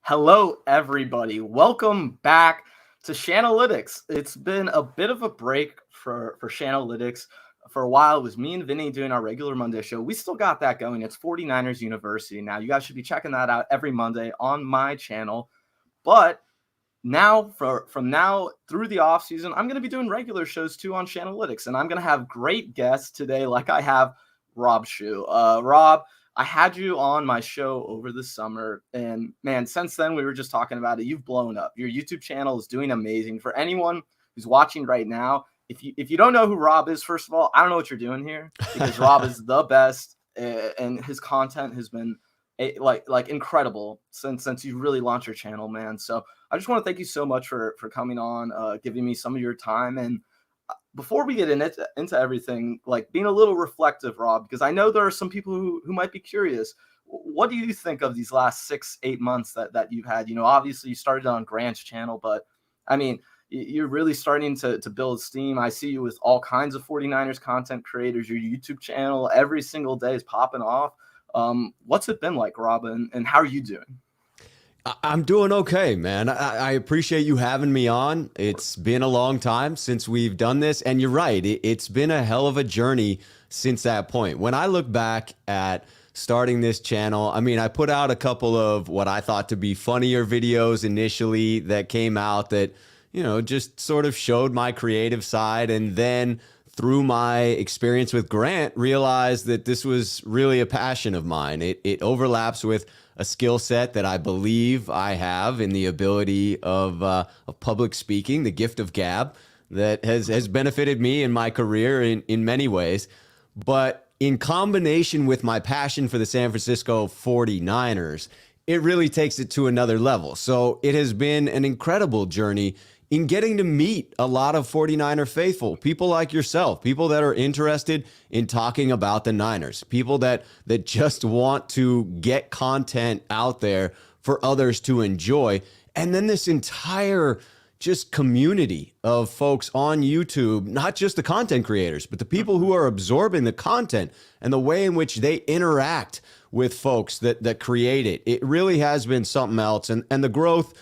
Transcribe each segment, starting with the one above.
Hello, everybody. Welcome back to Shanalytics. It's been a bit of a break for Shanalytics. For a while, it was me and Vinny doing our regular Monday show. We still got that going. It's 49ers University now. You guys should be checking that out every Monday on my channel. But now, from now through the offseason, I'm going to be doing regular shows too on Shanalytics. And I'm going to have great guests today, like I have Rob Schuh. Rob, I had you on my show over the summer, and man, since then we were just talking about it. You've blown up. Your YouTube channel is doing amazing. For anyone who's watching right now, if you don't know who Rob is, first of all, I don't know what you're doing here, because Rob is the best, and his content has been like incredible since you really launched your channel, man. So I just want to thank you so much for coming on, giving me some of your time. And before we get into everything, like being a little reflective, Rob, because I know there are some people who might be curious. What do you think of these last 6-8 months that you've had? You know, obviously you started on Grant's channel, but I mean, you're really starting to build steam. I see you with all kinds of 49ers content creators. Your YouTube channel every single day is popping off. What's it been like, Rob, and how are you doing? I'm doing okay, man. I appreciate you having me on. It's been a long time since we've done this. And you're right. It's been a hell of a journey since that point. When I look back at starting this channel, I mean, I put out a couple of what I thought to be funnier videos initially that came out that, you know, just sort of showed my creative side. And then through my experience with Grant, realized that this was really a passion of mine. It overlaps with a skill set that I believe I have in the ability of public speaking, the gift of gab, that has benefited me in my career in many ways. But in combination with my passion for the San Francisco 49ers, it really takes it to another level. So it has been an incredible journey in getting to meet a lot of 49er faithful, people like yourself, people that are interested in talking about the Niners, people that just want to get content out there for others to enjoy. And then this entire just community of folks on YouTube, not just the content creators, but the people who are absorbing the content and the way in which they interact with folks that create it. It really has been something else. And the growth,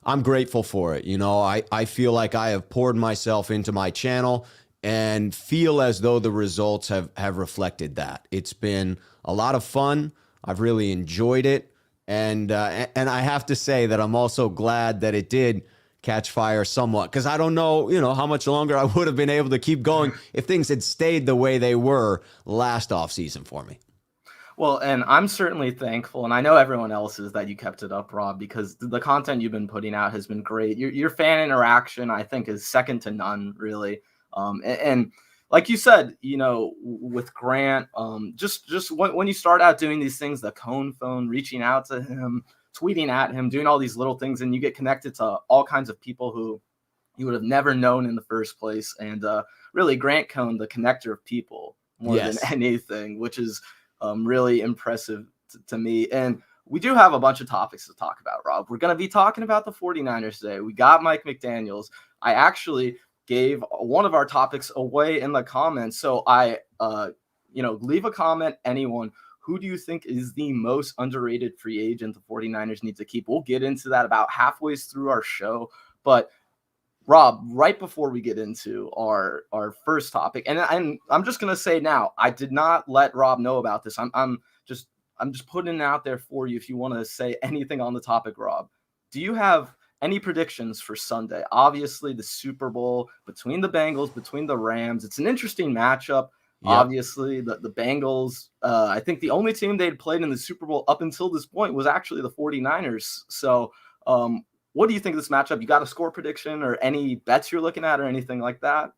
I'm grateful for it. You know, I feel like I have poured myself into my channel and feel as though the results have reflected that. It's been a lot of fun. I've really enjoyed it. And I have to say that I'm also glad that it did catch fire somewhat, because I don't know, you know, how much longer I would have been able to keep going if things had stayed the way they were last offseason for me. Well, and I'm certainly thankful, and I know everyone else is, that you kept it up, Rob, because the content you've been putting out has been great. Your fan interaction, I think, is second to none, really. And like you said, you know, with Grant, just when you start out doing these things, the cone phone, reaching out to him, tweeting at him, doing all these little things, and you get connected to all kinds of people who you would have never known in the first place. And really, Grant Cone, the connector of people more than anything, which is really impressive to me. And we do have a bunch of topics to talk about, Rob. We're going to be talking about the 49ers today. We got Mike McDaniels. I actually gave one of our topics away in the comments. So leave a comment, anyone. Who do you think is the most underrated free agent the 49ers need to keep? We'll get into that about halfway through our show. But Rob, right before we get into our first topic, and I'm just gonna say now, I did not let Rob know about this. I'm just putting it out there for you if you want to say anything on the topic, Rob. Do you have any predictions for Sunday? Obviously, the Super Bowl between the Bengals, between the Rams. It's an interesting matchup. Yep. Obviously, the Bengals, I think the only team they'd played in the Super Bowl up until this point was actually the 49ers. So what do you think of this matchup? You got a score prediction or any bets you're looking at or anything like that?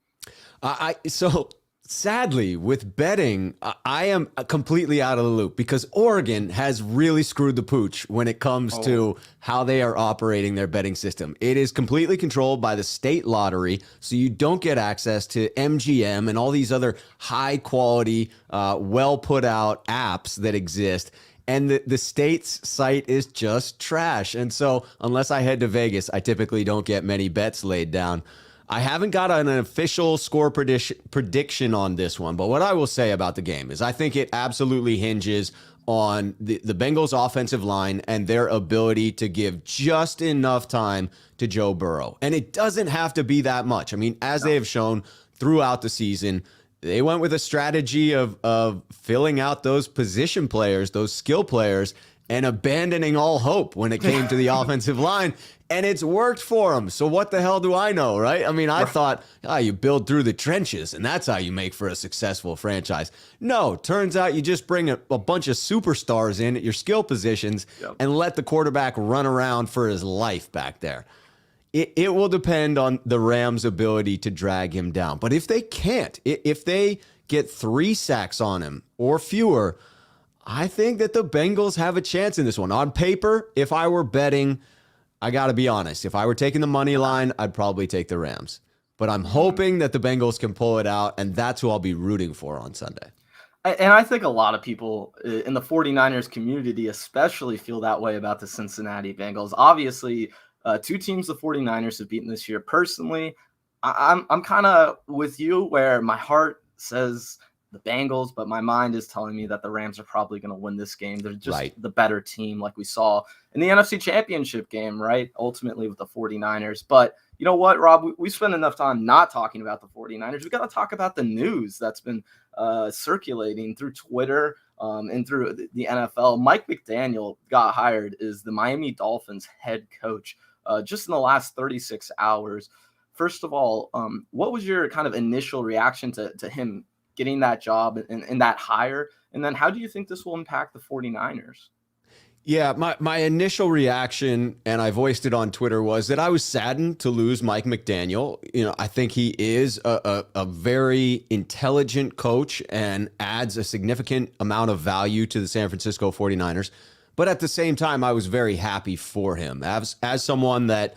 So Sadly, with betting, I am completely out of the loop because Oregon has really screwed the pooch when it comes to how they are operating their betting system. It is completely controlled by the state lottery, so you don't get access to MGM and all these other high quality, well put out apps that exist. And the state's site is just trash. And so, unless I head to Vegas, I typically don't get many bets laid down. I haven't got an official score prediction on this one, but what I will say about the game is I think it absolutely hinges on the Bengals offensive line and their ability to give just enough time to Joe Burrow. And it doesn't have to be that much. I mean, as they have shown throughout the season, they went with a strategy of filling out those position players, those skill players, and abandoning all hope when it came to the offensive line. And it's worked for them. So what the hell do I know, right? I mean, I thought, you build through the trenches, and that's how you make for a successful franchise. No, turns out you just bring a bunch of superstars in at your skill positions and let the quarterback run around for his life back there. It will depend on the Rams' ability to drag him down. But if they can't, if they get 3 sacks on him or fewer, I think that the Bengals have a chance in this one. On paper, if I were betting, I got to be honest, if I were taking the money line, I'd probably take the Rams. But I'm hoping that the Bengals can pull it out, and that's who I'll be rooting for on Sunday. And I think a lot of people in the 49ers community especially feel that way about the Cincinnati Bengals. Obviously, 2 teams the 49ers have beaten this year. Personally, I'm kind of with you where my heart says the Bengals, but my mind is telling me that the Rams are probably going to win this game. They're just the better team, like we saw in the NFC Championship game, right? Ultimately with the 49ers. But you know what, Rob? We spent enough time not talking about the 49ers. We got to talk about the news that's been circulating through Twitter and through the NFL. Mike McDaniel got hired as the Miami Dolphins head coach just in the last 36 hours. First of all, what was your kind of initial reaction to him getting that job and that hire? And then how do you think this will impact the 49ers? Yeah, my initial reaction, and I voiced it on Twitter, was that I was saddened to lose Mike McDaniel. I think he is a very intelligent coach and adds a significant amount of value to the San Francisco 49ers. But at the same time, I was very happy for him. As someone that,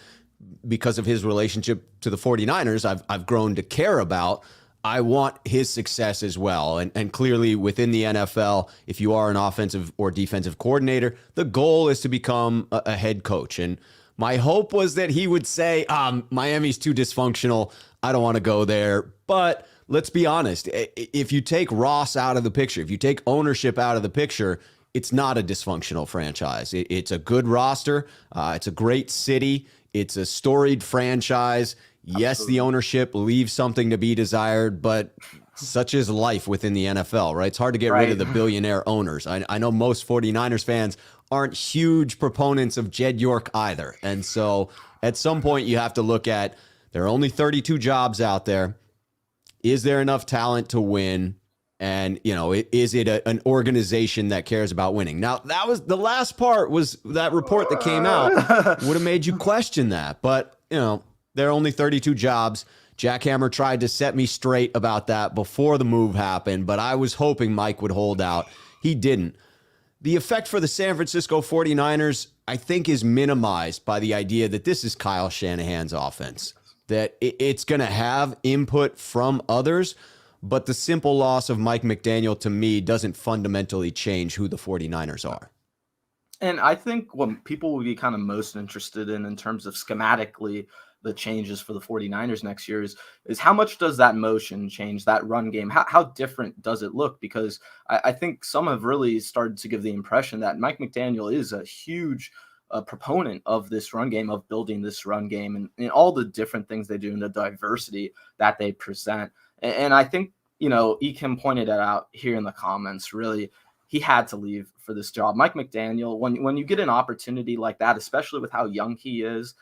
because of his relationship to the 49ers, I've grown to care about, I want his success as well. And clearly within the NFL, if you are an offensive or defensive coordinator, the goal is to become a head coach. And my hope was that he would say, Miami's too dysfunctional. I don't want to go there. But let's be honest. If you take Ross out of the picture, if you take ownership out of the picture, it's not a dysfunctional franchise. It's a good roster. It's a great city. It's a storied franchise. Yes, the ownership leaves something to be desired, but such is life within the NFL, right? It's hard to get rid of the billionaire owners. I know most 49ers fans aren't huge proponents of Jed York either. And so at some point you have to look at, there are only 32 jobs out there. Is there enough talent to win? And, is it an organization that cares about winning? Now, that was the last part, was that report that came out would have made you question that. But, there are only 32 jobs. Jack Hammer tried to set me straight about that before the move happened, but I was hoping Mike would hold out. He didn't. The effect for the San Francisco 49ers, I think, is minimized by the idea that this is Kyle Shanahan's offense, that it's going to have input from others, but the simple loss of Mike McDaniel, to me, doesn't fundamentally change who the 49ers are. And I think what people will be kind of most interested in terms of schematically the changes for the 49ers next year is how much does that motion change, that run game? How different does it look? Because I think some have really started to give the impression that Mike McDaniel is a huge proponent of this run game, of building this run game and all the different things they do and the diversity that they present. And I think, Ekim pointed it out here in the comments, really, he had to leave for this job. Mike McDaniel, when you get an opportunity like that, especially with how young he is,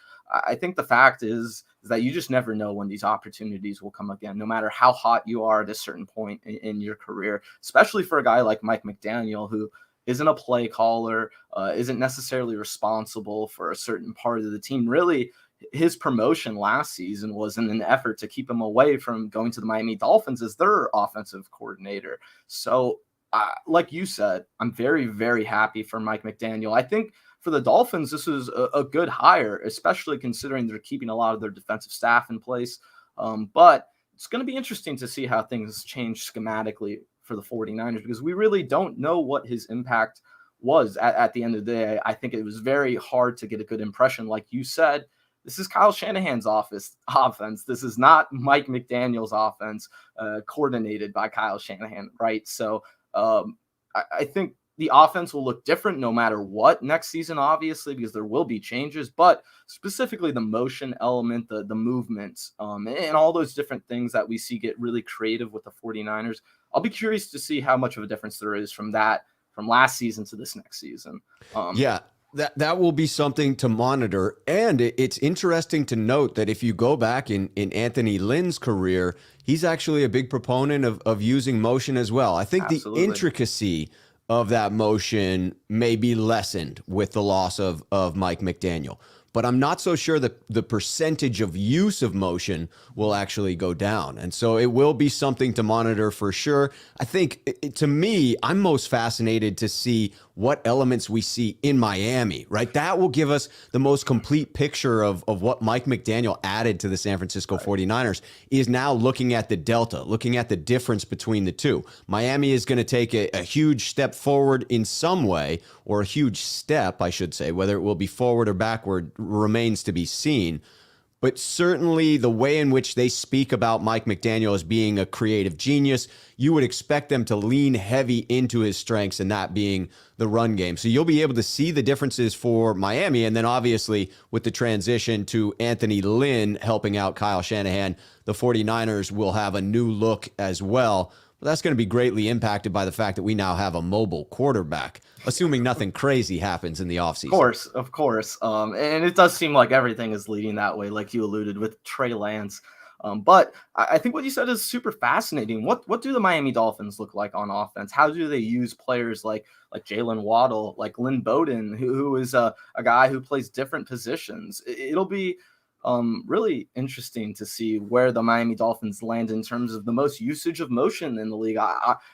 I think the fact is that you just never know when these opportunities will come again, no matter how hot you are at a certain point in your career, especially for a guy like Mike McDaniel, who isn't a play caller, isn't necessarily responsible for a certain part of the team. Really, his promotion last season was in an effort to keep him away from going to the Miami Dolphins as their offensive coordinator. So, like you said, I'm very, very happy for Mike McDaniel. I think for the Dolphins, this is a good hire, especially considering they're keeping a lot of their defensive staff in place. But it's going to be interesting to see how things change schematically for the 49ers, because we really don't know what his impact was at the end of the day. I think it was very hard to get a good impression. Like you said, this is Kyle Shanahan's offense. This is not Mike McDaniel's offense, coordinated by Kyle Shanahan, right? So I think the offense will look different no matter what next season, obviously, because there will be changes, but specifically the motion element, the movements, and all those different things that we see get really creative with the 49ers. I'll be curious to see how much of a difference there is from last season to this next season. Yeah. That will be something to monitor. And it's interesting to note that if you go back in Anthony Lynn's career, he's actually a big proponent of using motion as well. I think Absolutely. The intricacy of that motion may be lessened with the loss of Mike McDaniel. But I'm not so sure that the percentage of use of motion will actually go down. And so it will be something to monitor for sure. I think, to me, I'm most fascinated to see what elements we see in Miami, right? That will give us the most complete picture of what Mike McDaniel added to the San Francisco 49ers, is now looking at the delta, looking at the difference between the two. Miami is going to take a huge step forward in some way, or a huge step, I should say. Whether it will be forward or backward remains to be seen. But certainly the way in which they speak about Mike McDaniel as being a creative genius, you would expect them to lean heavy into his strengths, and that being the run game. So you'll be able to see the differences for Miami. And then obviously with the transition to Anthony Lynn helping out Kyle Shanahan, the 49ers will have a new look as well. But that's going to be greatly impacted by the fact that we now have a mobile quarterback, assuming nothing crazy happens in the offseason. Of course. And it does seem like everything is leading that way, like you alluded with Trey Lance. But I think what you said is super fascinating. What do the Miami Dolphins look like on offense? How do they use players like Jalen Waddle, like Lynn Bowden, who is a guy who plays different positions? It'll be really interesting to see where the Miami Dolphins land in terms of the most usage of motion in the league.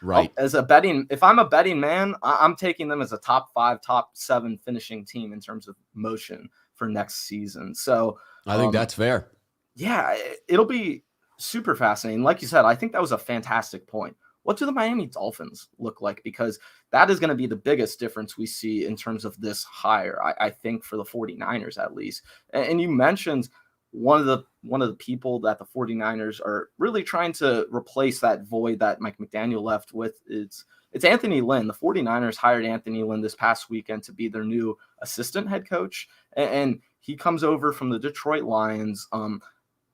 Right. If I'm a betting man, I'm taking them as a top 5, top 7 finishing team in terms of motion for next season. So I think that's fair. Yeah, it'll be super fascinating. Like you said, I think that was a fantastic point. What do the Miami Dolphins look like? Because that is going to be the biggest difference we see in terms of this hire, I think, for the 49ers at least. And you mentioned one of the people that the 49ers are really trying to replace that void that Mike McDaniel left with. It's Anthony Lynn. The 49ers hired Anthony Lynn this past weekend to be their new assistant head coach. And he comes over from the Detroit Lions.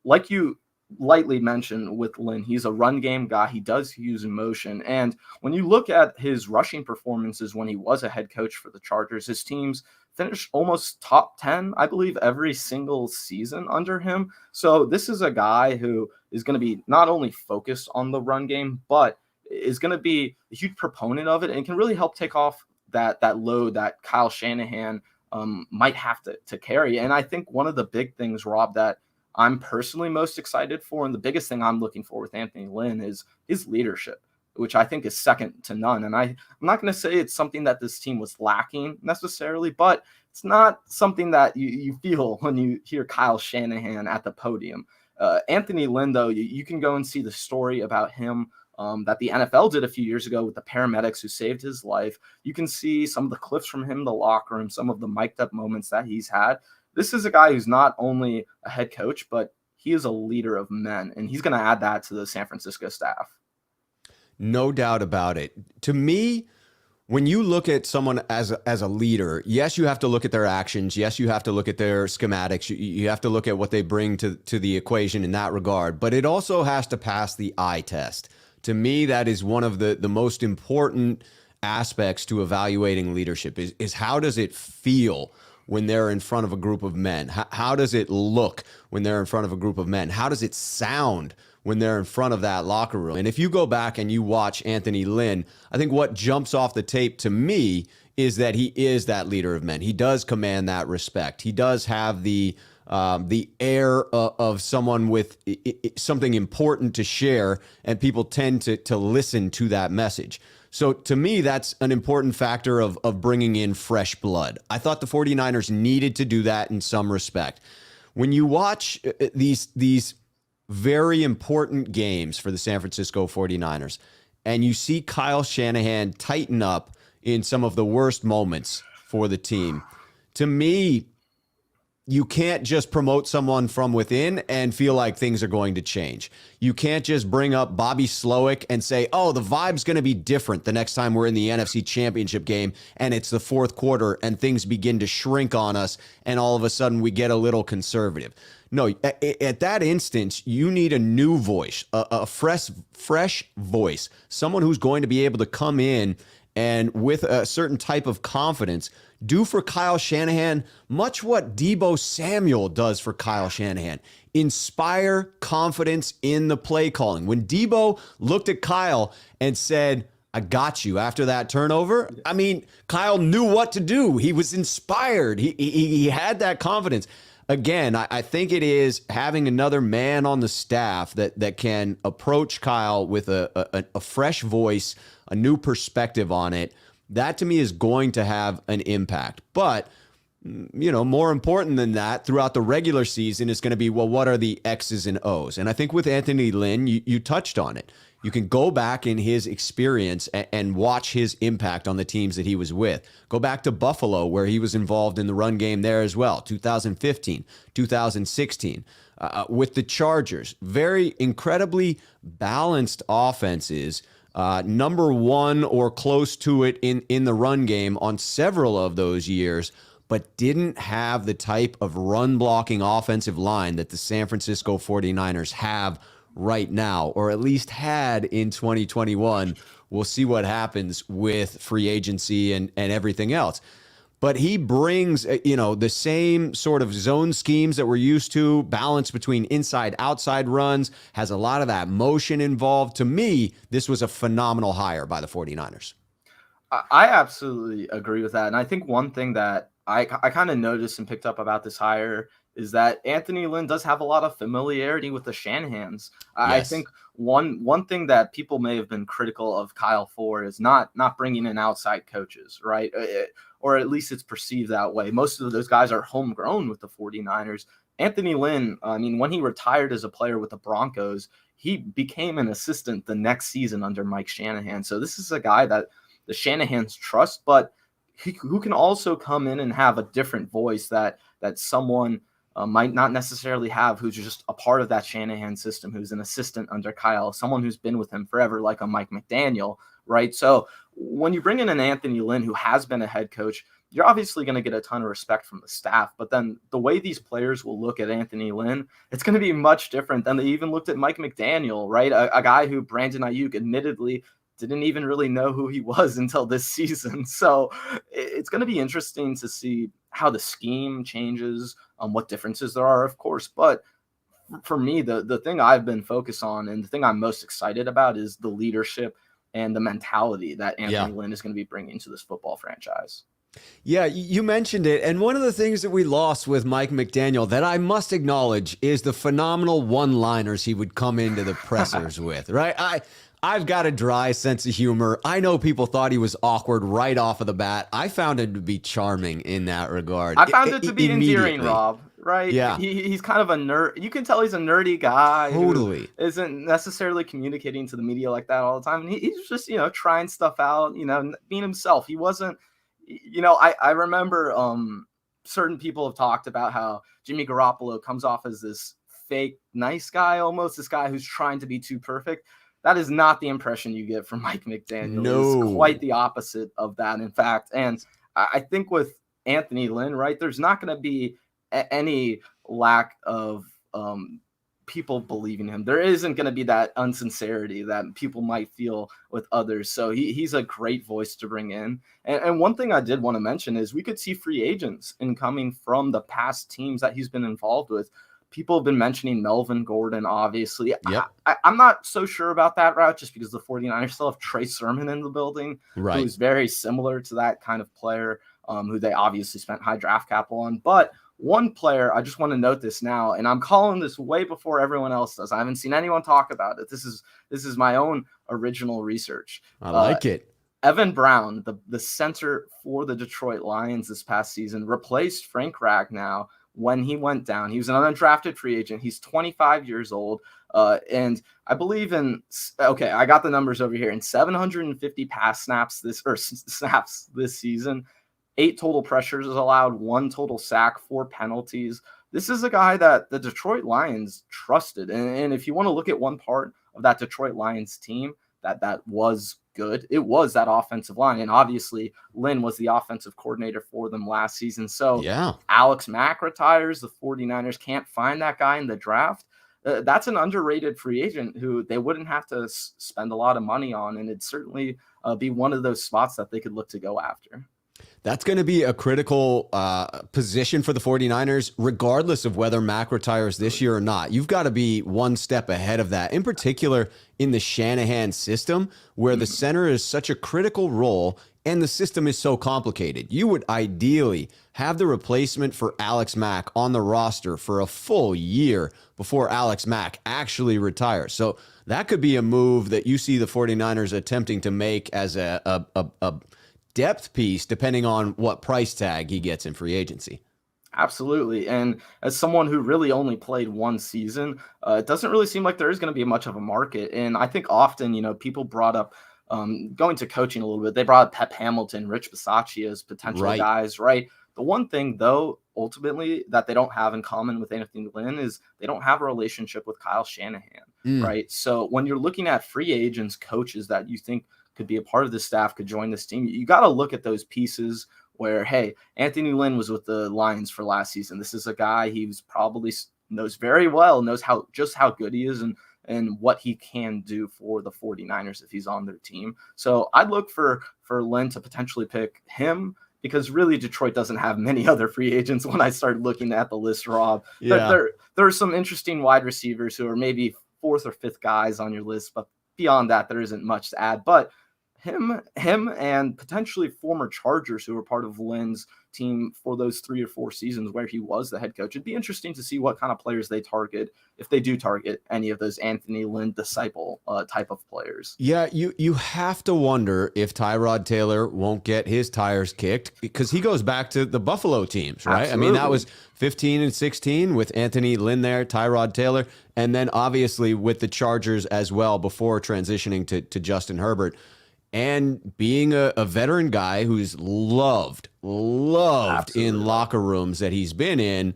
Like you lightly mentioned with Lynn, he's a run game guy. He does use motion. And when you look at his rushing performances when he was a head coach for the Chargers, his teams finished almost top 10, I believe, every single season under him. So this is a guy who is going to be not only focused on the run game, but is going to be a huge proponent of it and can really help take off that load that Kyle Shanahan might have to carry. And I think one of the big things, Rob, that I'm personally most excited for, and the biggest thing I'm looking for with Anthony Lynn, is his leadership, which I think is second to none. And I'm not going to say it's something that this team was lacking necessarily, but it's not something that you feel when you hear Kyle Shanahan at the podium. Anthony Lynn, though, you can go and see the story about him that the NFL did a few years ago with the paramedics who saved his life. You can see some of the clips from him in the locker room, some of the mic'd up moments that he's had. This is a guy who's not only a head coach, but he is a leader of men, and he's going to add that to the San Francisco staff. No doubt about it. To me, when you look at someone as a leader, yes, you have to look at their actions. Yes, you have to look at their schematics. You have to look at what they bring to the equation in that regard. But it also has to pass the eye test. To me, that is one of the most important aspects to evaluating leadership is how does it feel when they're in front of a group of men? How does it look when they're in front of a group of men? How does it sound when they're in front of that locker room? And if you go back and you watch Anthony Lynn, I think what jumps off the tape to me is that he is that leader of men. He does command that respect. He does have the the air of someone with something important to share, and people tend to listen to that message. So to me, that's an important factor of bringing in fresh blood. I thought the 49ers needed to do that in some respect. When you watch these very important games for the San Francisco 49ers, and you see Kyle Shanahan tighten up in some of the worst moments for the team, to me, you can't just promote someone from within and feel like things are going to change. You can't just bring up Bobby Slowick and say, oh, the vibe's going to be different the next time we're in the NFC Championship game and it's the fourth quarter and things begin to shrink on us and all of a sudden we get a little conservative. No, at that instance, you need a new voice, a fresh voice, someone who's going to be able to come in and with a certain type of confidence do for Kyle Shanahan much what Deebo Samuel does for Kyle Shanahan. Inspire confidence in the play calling. When Deebo looked at Kyle and said, I got you after that turnover, I mean, Kyle knew what to do. He was inspired. He had that confidence. Again, I think it is having another man on the staff that can approach Kyle with a fresh voice, a new perspective on it. That to me is going to have an impact. But, more important than that, throughout the regular season is going to be, well, what are the X's and O's? And I think with Anthony Lynn, you touched on it. You can go back in his experience and watch his impact on the teams that he was with. Go back to Buffalo, where he was involved in the run game there as well, 2015, 2016. With the Chargers, very incredibly balanced offenses, number one or close to it in the run game on several of those years, but didn't have the type of run-blocking offensive line that the San Francisco 49ers have right now, or at least had in 2021. We'll see what happens with free agency and everything else. But he brings, the same sort of zone schemes that we're used to, balance between inside, outside runs, has a lot of that motion involved. To me, this was a phenomenal hire by the 49ers. I absolutely agree with that. And I think one thing that I kind of noticed and picked up about this hire is that Anthony Lynn does have a lot of familiarity with the Shanahans. Yes. I think one thing that people may have been critical of Kyle for is not bringing in outside coaches, right? Or at least it's perceived that way. Most of those guys are homegrown with the 49ers. Anthony Lynn, when he retired as a player with the Broncos, he became an assistant the next season under Mike Shanahan. So this is a guy that the Shanahans trust, but who can also come in and have a different voice that someone might not necessarily have, who's just a part of that Shanahan system, who's an assistant under Kyle, someone who's been with him forever, like a Mike McDaniel, right? So when you bring in an Anthony Lynn who has been a head coach, you're obviously going to get a ton of respect from the staff. But then the way these players will look at Anthony Lynn, it's going to be much different than they even looked at Mike McDaniel, right? A guy who Brandon Ayuk admittedly didn't even really know who he was until this season. So it's going to be interesting to see how the scheme changes, what differences there are, of course. But for me, the thing I've been focused on and the thing I'm most excited about is the leadership and the mentality that Anthony Lynn is going to be bringing to this football franchise. Yeah, you mentioned it. And one of the things that we lost with Mike McDaniel that I must acknowledge is the phenomenal one-liners he would come into the pressers with, right? I've got a dry sense of humor. I know people thought he was awkward right off of the bat. I found him to be charming in that regard. I found it to be endearing, Rob, right? Yeah. He's kind of a nerd. You can tell he's a nerdy guy. Totally. Who isn't necessarily communicating to the media like that all the time. And he's just, trying stuff out, being himself. He wasn't, I remember certain people have talked about how Jimmy Garoppolo comes off as this fake nice guy, almost this guy who's trying to be too perfect. That is not the impression you get from Mike McDaniel. No. It's quite the opposite of that, in fact. And I think with Anthony Lynn, right, there's not going to be any lack of people believing him. There isn't going to be that insincerity that people might feel with others. So he's a great voice to bring in. And one thing I did want to mention is we could see free agents incoming from the past teams that he's been involved with. People have been mentioning Melvin Gordon, obviously. Yep. I'm not so sure about that route just because the 49ers still have Trey Sermon in the building, right, who's very similar to that kind of player, who they obviously spent high draft capital on. But One player, I just want to note this now, and I'm calling this way before everyone else does. I haven't seen anyone talk about it. This is my own original research. I like it. Evan Brown, the center for the Detroit Lions this past season, replaced Frank Ragnow when he went down. He was an undrafted free agent. He's 25 years old. And I believe I got the numbers over here. In 750 pass snaps this season, 8 total pressures is allowed, 1 total sack, 4 penalties. This is a guy that the Detroit Lions trusted. And if you want to look at one part of that Detroit Lions team that was good, it was that offensive line. And obviously Lynn was the offensive coordinator for them last season. So yeah, Alex Mack retires. The 49ers can't find that guy in the draft. That's an underrated free agent who they wouldn't have to spend a lot of money on. And it'd certainly be one of those spots that they could look to go after. That's going to be a critical position for the 49ers, regardless of whether Mack retires this year or not. You've got to be one step ahead of that, in particular in the Shanahan system, where the center is such a critical role and the system is so complicated. You would ideally have the replacement for Alex Mack on the roster for a full year before Alex Mack actually retires. So that could be a move that you see the 49ers attempting to make as a depth piece, depending on what price tag he gets in free agency. Absolutely. And as someone who really only played one season, it doesn't really seem like there is going to be much of a market. And I think often, people brought up going to coaching a little bit. They brought up Pep Hamilton, Rich Bisaccia as potential guys, right? The one thing, though, ultimately that they don't have in common with Anthony Lynn is they don't have a relationship with Kyle Shanahan, right? So when you're looking at free agents, coaches that you think could be a part of the staff, could join this team, you got to look at those pieces where, hey, Anthony Lynn was with the Lions for last season. This is a guy knows very well, knows how good he is and what he can do for the 49ers if he's on their team. So I'd look for Lynn to potentially pick him, because really Detroit doesn't have many other free agents when I started looking at the list, Rob. Yeah. There are some interesting wide receivers who are maybe 4th or 5th guys on your list, but beyond that, there isn't much to add. But him and potentially former Chargers who were part of Lynn's team for those 3 or 4 seasons where he was the head coach. It'd be interesting to see what kind of players they target, if they do target any of those Anthony Lynn disciple type of players. Yeah, you have to wonder if Tyrod Taylor won't get his tires kicked, because he goes back to the Buffalo teams, right? Absolutely. I mean, that was 15 and 16 with Anthony Lynn there, Tyrod Taylor, and then obviously with the Chargers as well before transitioning to Justin Herbert. And being a veteran guy who's loved Absolutely. in locker rooms that he's been in,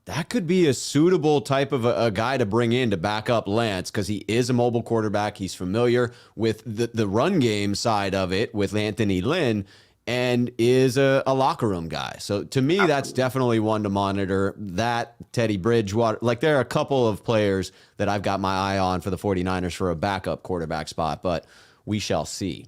that could be a suitable type of a guy to bring in to back up Lance, because he is a mobile quarterback. He's familiar with the run game side of it with Anthony Lynn, and is a locker room guy. So to me, that's definitely one to monitor. That, Teddy Bridgewater, like there are a couple of players that I've got my eye on for the 49ers for a backup quarterback spot, but we shall see.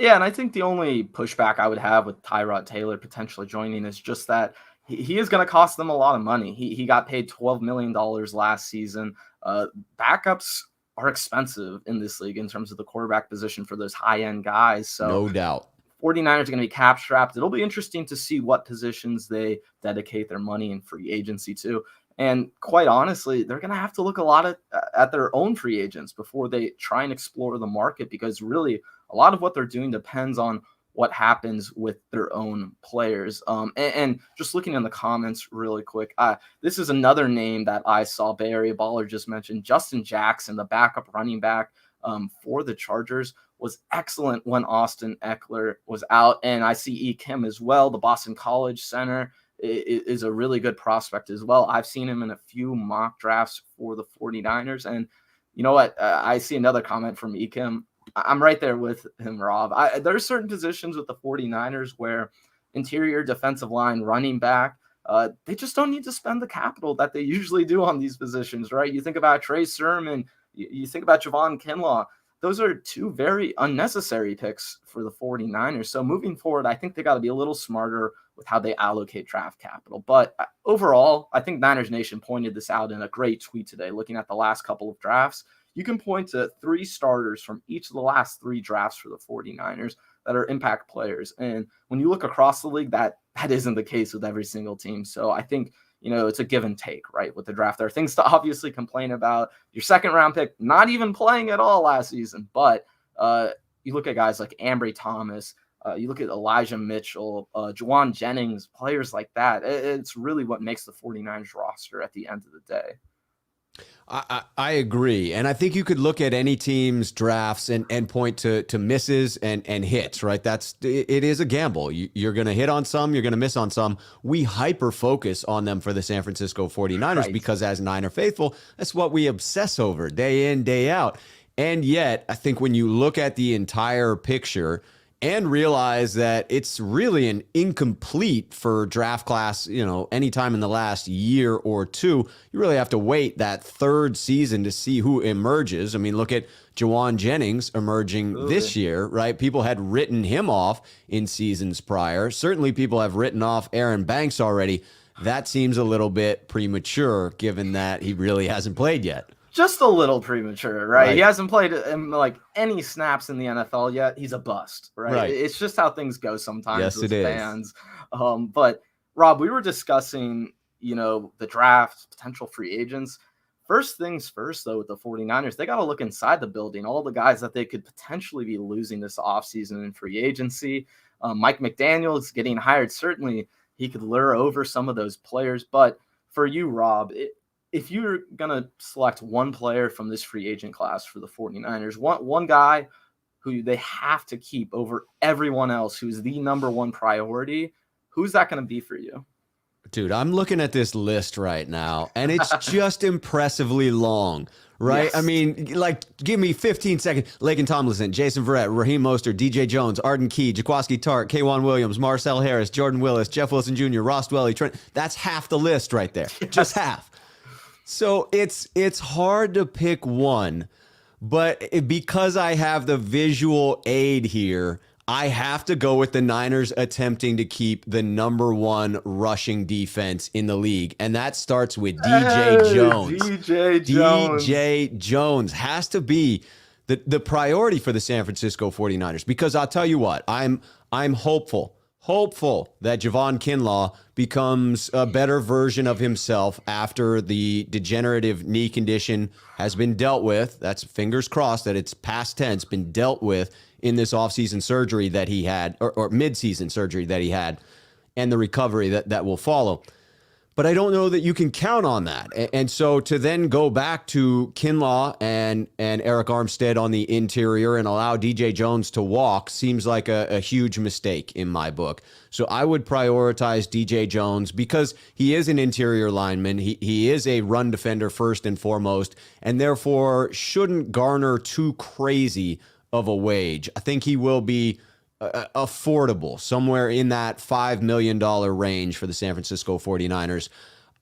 Yeah, and I think the only pushback I would have with Tyrod Taylor potentially joining is just that he is going to cost them a lot of money. He got paid $12 million last season. Backups are expensive in this league in terms of the quarterback position for those high-end guys. So no doubt. 49ers are going to be cap strapped. It'll be interesting to see what positions they dedicate their money in free agency to. And quite honestly, they're going to have to look a lot at their own free agents before they try and explore the market, because really a lot of what they're doing depends on what happens with their own players. And just looking in the comments really quick, this is another name that I saw Bay Area Baller just mentioned. Justin Jackson, the backup running back for the Chargers, was excellent when Austin Eckler was out. And I see E. Kim as well, the Boston College center, is a really good prospect as well. I've seen him in a few mock drafts for the 49ers. And you know what? I see another comment from E. Kim. I'm right there with him, Rob. There are certain positions with the 49ers where interior defensive line, running back, they just don't need to spend the capital that they usually do on these positions, right? You think about Trey Sermon, you think about Javon Kinlaw. Those are 2 very unnecessary picks for the 49ers. So moving forward, I think they got to be a little smarter with how they allocate draft capital. But overall, I think Niners Nation pointed this out in a great tweet today, looking at the last couple of drafts. You can point to 3 starters from each of the last 3 drafts for the 49ers that are impact players. And when you look across the league, that isn't the case with every single team. So I think, it's a give and take, right? With the draft, there are things to obviously complain about. Your second round pick, not even playing at all last season, but you look at guys like Ambry Thomas, you look at Elijah Mitchell, Juwan Jennings, players like that. It's really what makes the 49ers roster at the end of the day. I agree. And I think you could look at any team's drafts and point to misses and hits, right? It is a gamble. You're going to hit on some, you're going to miss on some. We hyper focus on them for the San Francisco 49ers Right. because as Niner faithful, that's what we obsess over day in, day out. And yet, I think when you look at the entire picture and realize that it's really an incomplete for draft class, anytime in the last year or two, you really have to wait that third season to see who emerges. I mean, look at Juwan Jennings emerging this year, right? People had written him off in seasons prior. Certainly people have written off Aaron Banks already. That seems a little bit premature given that he really hasn't played yet. Just a little premature, right? He hasn't played like any snaps in the NFL yet. He's a bust, right? It's just how things go sometimes with fans. But Rob, we were discussing, the draft, potential free agents. First things first, though, with the 49ers, they got to look inside the building, all the guys that they could potentially be losing this offseason in free agency. Mike McDaniel is getting hired. Certainly, he could lure over some of those players. But for you, Rob, if you're going to select one player from this free agent class for the 49ers, one guy who they have to keep over everyone else, who's the number one priority, who's that going to be for you? Dude, I'm looking at this list right now, and it's just impressively long, right? Yes. I mean, give me 15 seconds. Laken Tomlinson, Jason Verrett, Raheem Mostert, DJ Jones, Arden Key, Jaquaski Tartt, K'Wan Williams, Marcel Harris, Jordan Willis, Jeff Wilson Jr., Ross Dwelly, Trent. That's half the list right there. Yes. Just half. So it's hard to pick one, but because I have the visual aid here, I have to go with the Niners attempting to keep the number one rushing defense in the league, and that starts with DJ Jones. DJ Jones has to be the priority for the San Francisco 49ers, because I'll tell you what, I'm hopeful that Javon Kinlaw becomes a better version of himself after the degenerative knee condition has been dealt with. That's fingers crossed that it's past tense, been dealt with in this offseason surgery that he had, or midseason surgery that he had, and the recovery that will follow. But I don't know that you can count on that. And so to then go back to Kinlaw and Eric Armstead on the interior and allow DJ Jones to walk seems like a huge mistake in my book. So I would prioritize DJ Jones because he is an interior lineman. He is a run defender first and foremost, and therefore shouldn't garner too crazy of a wage. I think he will be affordable, somewhere in that $5 million range for the San Francisco 49ers.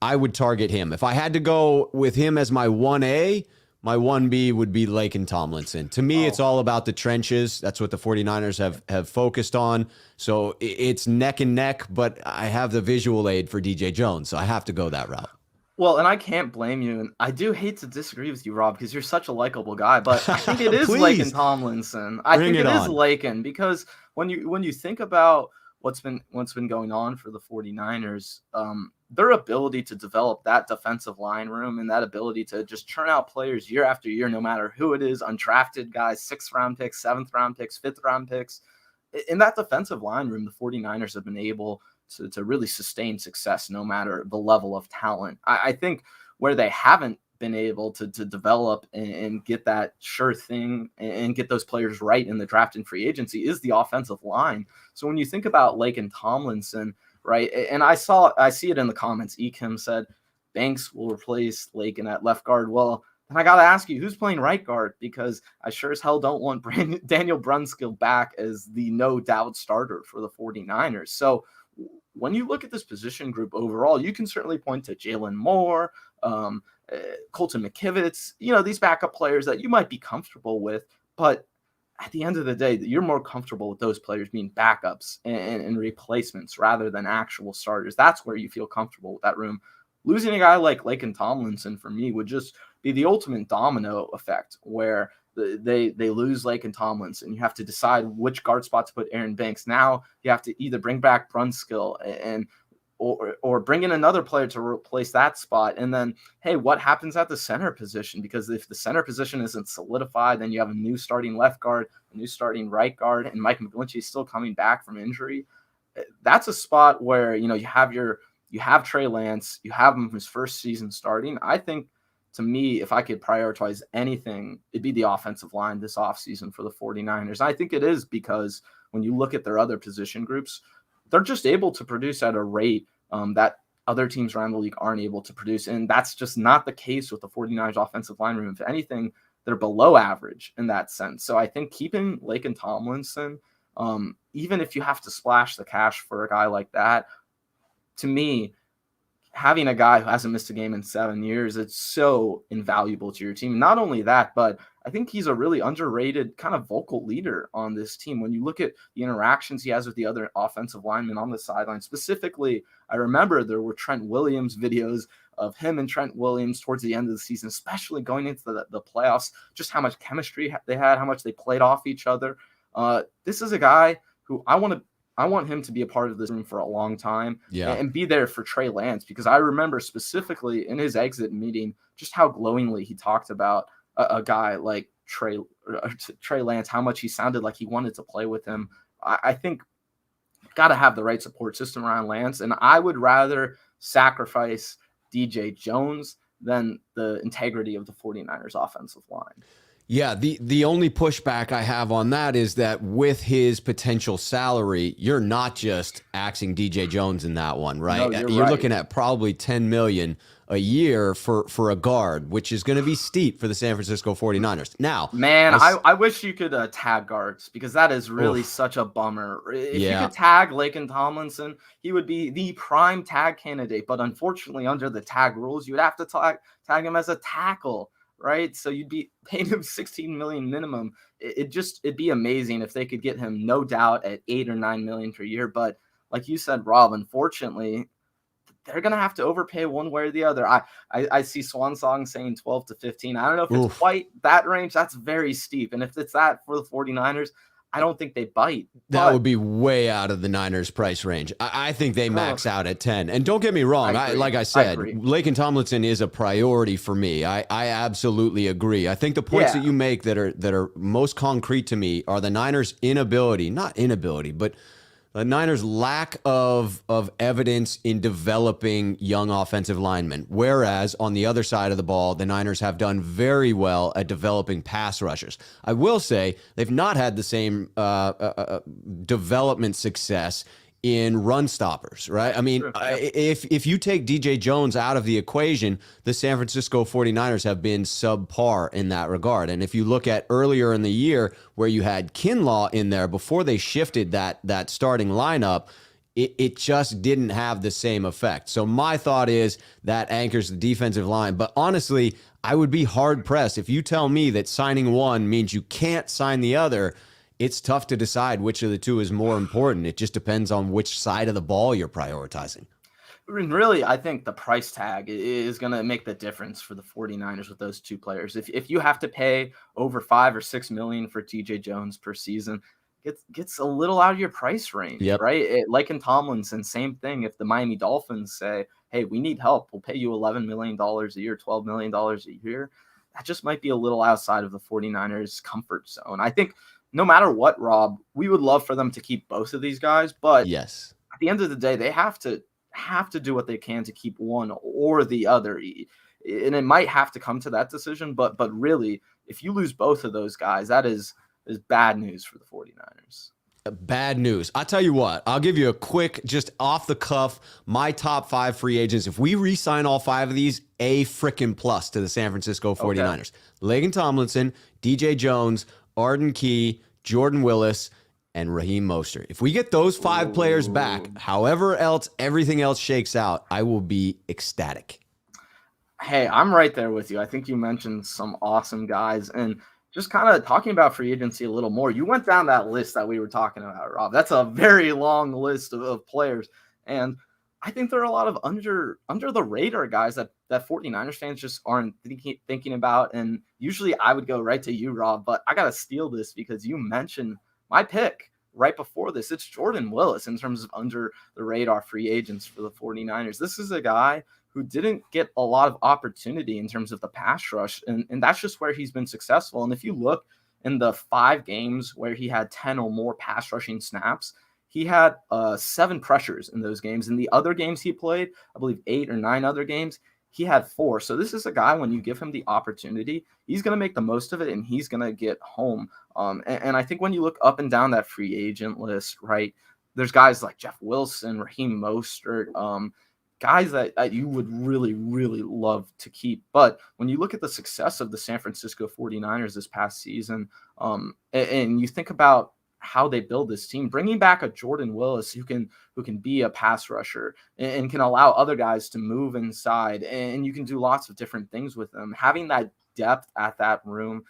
I would target him. If I had to go with him as my 1A, my 1B would be Laken Tomlinson. To me, it's all about the trenches. That's what the 49ers have focused on. So it's neck and neck, but I have the visual aid for DJ Jones, so I have to go that route. Well, and I can't blame you. And I do hate to disagree with you, Rob, because you're such a likable guy. But I think it is Laken Tomlinson. I think it is Laken, because when you think about what's been going on for the 49ers, their ability to develop that defensive line room and that ability to just churn out players year after year, no matter who it is, undrafted guys, 6th round picks, 7th round picks, 5th round picks. In that defensive line room, the 49ers have been able to really sustain success no matter the level of talent. I think where they haven't been able to develop and get that sure thing and get those players right in the draft and free agency is the offensive line. So when you think about Laken Tomlinson, right, and I see it in the comments, Ekim said Banks will replace Laken at left guard. Well, then I got to ask you, who's playing right guard? Because I sure as hell don't want Daniel Brunskill back as the no doubt starter for the 49ers. So when you look at this position group overall, you can certainly point to Jalen Moore, Colton McKivitz, these backup players that you might be comfortable with. But at the end of the day, you're more comfortable with those players being backups and replacements rather than actual starters. That's where you feel comfortable with that room. Losing a guy like Laken Tomlinson for me would just be the ultimate domino effect, where they lose Laken Tomlinson. You have to decide which guard spot to put Aaron Banks. Now you have to either bring back Brunskill and or bring in another player to replace that spot. And then, hey, what happens at the center position? Because if the center position isn't solidified, then you have a new starting left guard, a new starting right guard, and Mike McGlinchey is still coming back from injury. That's a spot where, you have Trey Lance, you have him his first season starting. I think, to me, if I could prioritize anything, it'd be the offensive line this offseason for the 49ers. I think it is because when you look at their other position groups, they're just able to produce at a rate that other teams around the league aren't able to produce. And that's just not the case with the 49ers offensive line room. If anything, they're below average in that sense. So I think keeping Laken Tomlinson, even if you have to splash the cash for a guy like that, to me, having a guy who hasn't missed a game in 7 years, it's so invaluable to your team. Not only that, but I think he's a really underrated kind of vocal leader on this team. When you look at the interactions he has with the other offensive linemen on the sideline, specifically, I remember there were Trent Williams videos of him and Trent Williams towards the end of the season, especially going into the playoffs, just how much chemistry they had, how much they played off each other. This is a guy who I want him to be a part of this room for a long time and be there for Trey Lance, because I remember specifically in his exit meeting just how glowingly he talked about a guy like Trey Lance, how much he sounded like he wanted to play with him. I think got to have the right support system around Lance, and I would rather sacrifice DJ Jones than the integrity of the 49ers offensive line. Yeah, the only pushback I have on that is that with his potential salary, you're not just axing DJ Jones in that one, right? No, you're looking at probably $10 million a year for a guard, which is going to be steep for the San Francisco 49ers. Now, man, I wish you could tag guards, because that is really such a bummer. If you could tag Laken Tomlinson, he would be the prime tag candidate. But unfortunately, under the tag rules, you would have to tag him as a tackle. Right, so you'd be paying him $16 million minimum. It'd be amazing if they could get him, no doubt, at $8 or $9 million per year. But like you said, Rob, unfortunately, they're gonna have to overpay one way or the other. I see Swan Song saying 12 to 15. I don't know if it's quite that range. That's very steep. And if it's that for the 49ers, I don't think they bite. That would be way out of the Niners' price range. I think they max out at 10. And don't get me wrong, like I said, Laken Tomlinson is a priority for me. I absolutely agree. I think the points that you make that are most concrete to me are the Niners' but the Niners' lack of evidence in developing young offensive linemen, whereas on the other side of the ball, the Niners have done very well at developing pass rushers. I will say they've not had the same development success in run stoppers, right? I mean, if you take DJ Jones out of the equation, the San Francisco 49ers have been subpar in that regard. And if you look at earlier in the year where you had Kinlaw in there before they shifted that starting lineup, it just didn't have the same effect. So my thought is that anchors the defensive line. But honestly, I would be hard-pressed if you tell me that signing one means you can't sign the other. It's tough to decide which of the two is more important. It just depends on which side of the ball you're prioritizing. Really, I think the price tag is going to make the difference for the 49ers with those two players. If you have to pay over $5 or $6 million for TJ Jones per season, gets a little out of your price range, right? Like in Tomlinson, same thing. If the Miami Dolphins say, hey, we need help, we'll pay you $11 million a year, $12 million a year, that just might be a little outside of the 49ers' comfort zone. I think no matter what, Rob, we would love for them to keep both of these guys, but yes, at the end of the day, they have to do what they can to keep one or the other. And it might have to come to that decision, but really, if you lose both of those guys, that is bad news for the 49ers. Bad news. I'll tell you what, I'll give you a quick, just off the cuff, my top 5 free agents. If we re-sign all 5 of these, a frickin' plus to the San Francisco 49ers. Laken Tomlinson, DJ Jones, Arden Key, Jordan Willis, and Raheem Mostert. If we get those 5 players back, however else everything else shakes out, I will be ecstatic. Hey, I'm right there with you. I think you mentioned some awesome guys. And just kind of talking about free agency a little more, you went down that list that we were talking about, Rob. That's a very long list of players. And I think there are a lot of under the radar guys that 49ers fans just aren't thinking about. And usually I would go right to you, Rob, but I got to steal this because you mentioned my pick right before this, it's Jordan Willis in terms of under the radar free agents for the 49ers. This is a guy who didn't get a lot of opportunity in terms of the pass rush. And that's just where he's been successful. And if you look in the 5 games where he had 10 or more pass rushing snaps, he had 7 pressures in those games. In the other games he played, I believe 8 or 9 other games, he had 4. So this is a guy, when you give him the opportunity, he's going to make the most of it, and he's going to get home. And I think when you look up and down that free agent list, right, there's guys like Jeff Wilson, Raheem Mostert, guys that you would really, really love to keep. But when you look at the success of the San Francisco 49ers this past season, and you think about how they build this team, bringing back a Jordan Willis who can be a pass rusher and can allow other guys to move inside, and you can do lots of different things with them. Having that depth at that room,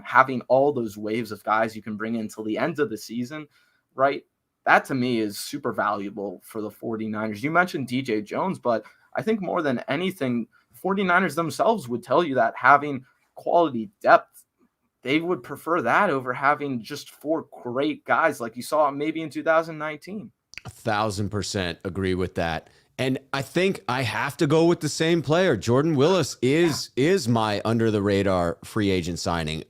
having all those waves of guys you can bring in till the end of the season, right? That to me is super valuable for the 49ers. You mentioned DJ Jones, but I think more than anything, 49ers themselves would tell you that having quality depth, they would prefer that over having just 4 great guys like you saw maybe in 2019. 1,000% agree with that. And I think I have to go with the same player. Jordan Willis is my under the radar free agent signing.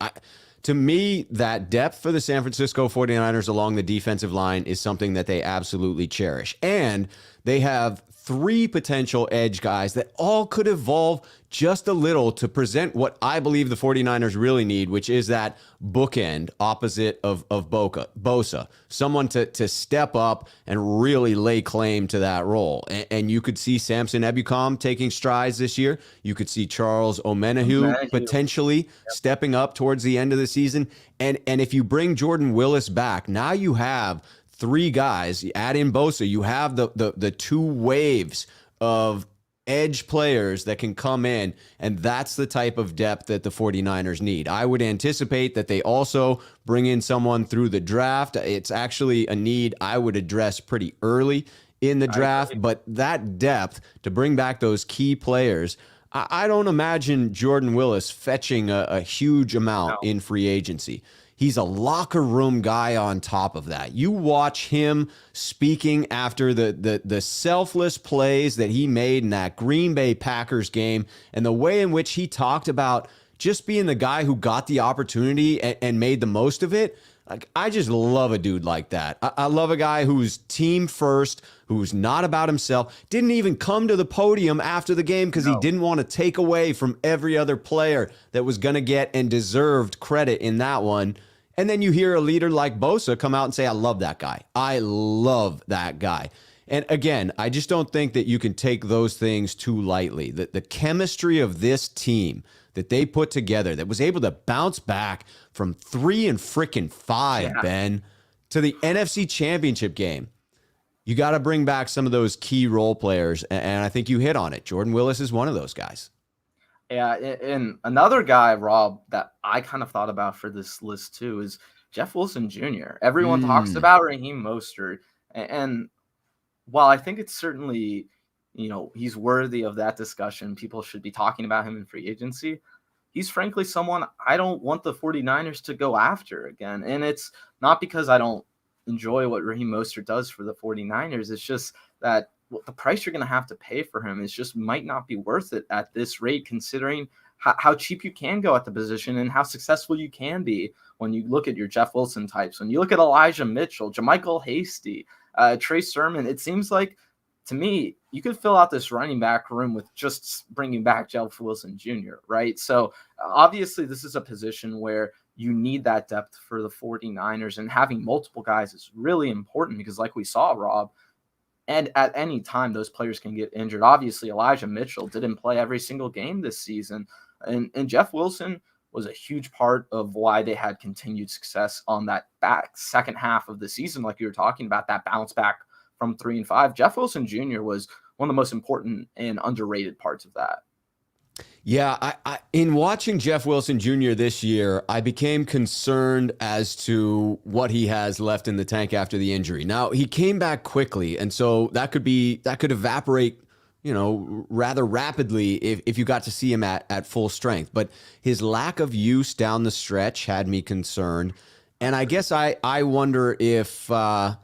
To me, that depth for the San Francisco 49ers along the defensive line is something that they absolutely cherish. And they have 3 potential edge guys that all could evolve just a little to present what I believe the 49ers really need, which is that bookend opposite of Bosa, someone to step up and really lay claim to that role. And you could see Samson Ebukam taking strides this year. You could see Charles Omenihu potentially stepping up towards the end of the season. And if you bring Jordan Willis back, now you have 3 guys. You add in Bosa, you have the 2 waves of edge players that can come in, and that's the type of depth that the 49ers need. I would anticipate that they also bring in someone through the draft. It's actually a need I would address pretty early in the draft, but that depth to bring back those key players, I don't imagine Jordan Willis fetching a huge amount in free agency. He's a locker room guy on top of that. You watch him speaking after the selfless plays that he made in that Green Bay Packers game, and the way in which he talked about just being the guy who got the opportunity and made the most of it. Like, I just love a dude like that. I love a guy who's team first, who's not about himself, didn't even come to the podium after the game because he didn't want to take away from every other player that was going to get and deserved credit in that one. And then you hear a leader like Bosa come out and say, I love that guy. I love that guy. And again, I just don't think that you can take those things too lightly. The chemistry of this team that they put together that was able to bounce back from 3-5, Ben, to the NFC Championship game. You got to bring back some of those key role players. And I think you hit on it. Jordan Willis is one of those guys. Yeah, and another guy, Rob, that I kind of thought about for this list too is Jeff Wilson Jr. Everyone talks about Raheem Mostert, and while I think it's certainly, he's worthy of that discussion, people should be talking about him in free agency, he's frankly someone I don't want the 49ers to go after again. And it's not because I don't enjoy what Raheem Mostert does for the 49ers. It's just that the price you're going to have to pay for him is just might not be worth it at this rate, considering how cheap you can go at the position and how successful you can be when you look at your Jeff Wilson types. When you look at Elijah Mitchell, JaMychal Hasty, Trey Sermon, it seems like, to me, you could fill out this running back room with just bringing back Jeff Wilson Jr., right? So obviously this is a position where you need that depth for the 49ers, and having multiple guys is really important because, like we saw, Rob, and at any time, those players can get injured. Obviously, Elijah Mitchell didn't play every single game this season. And Jeff Wilson was a huge part of why they had continued success on that back second half of the season, like you were talking about, that bounce back from 3-5. Jeff Wilson Jr. was one of the most important and underrated parts of that. Yeah, I in watching Jeff Wilson Jr. this year, I became concerned as to what he has left in the tank after the injury. Now, he came back quickly, and so that could evaporate, rather rapidly if you got to see him at full strength. But his lack of use down the stretch had me concerned. And I guess I wonder if the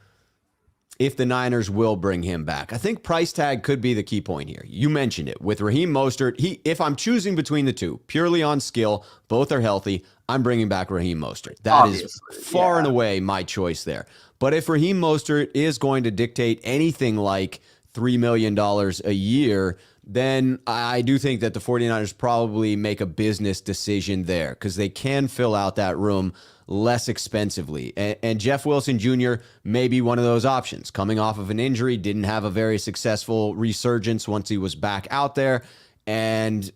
Niners will bring him back. I think price tag could be the key point here. You mentioned it. With Raheem Mostert, if I'm choosing between the two, purely on skill, both are healthy, I'm bringing back Raheem Mostert. That Obviously, is far and away my choice there. But if Raheem Mostert is going to dictate anything like $3 million a year, then I do think that the 49ers probably make a business decision there because they can fill out that room less expensively. And Jeff Wilson Jr. may be one of those options. Coming off of an injury, didn't have a very successful resurgence once he was back out there. And,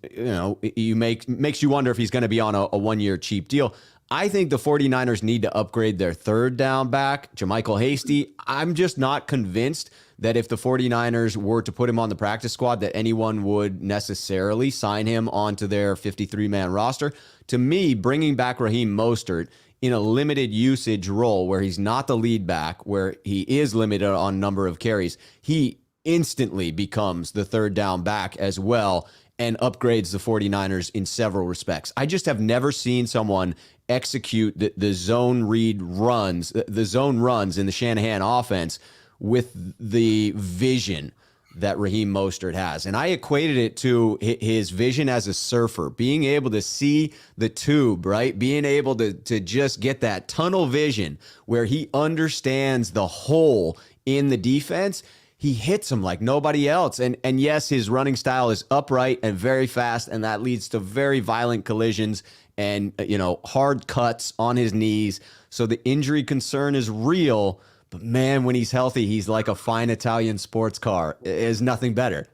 makes you wonder if he's going to be on a one-year cheap deal. I think the 49ers need to upgrade their third down back, JaMycal Hasty. I'm just not convinced that if the 49ers were to put him on the practice squad, that anyone would necessarily sign him onto their 53-man roster. To me, bringing back Raheem Mostert in a limited usage role where he's not the lead back, where he is limited on number of carries, he instantly becomes the third down back as well and upgrades the 49ers in several respects. I just have never seen someone execute the zone read runs, the zone runs in the Shanahan offense with the vision that Raheem Mostert has. And I equated it to his vision as a surfer, being able to see the tube, right? Being able to just get that tunnel vision where he understands the hole in the defense. He hits them like nobody else. And yes, his running style is upright and very fast, and that leads to very violent collisions and, hard cuts on his knees. So the injury concern is real. But man, when he's healthy, he's like a fine Italian sports car. There's nothing better.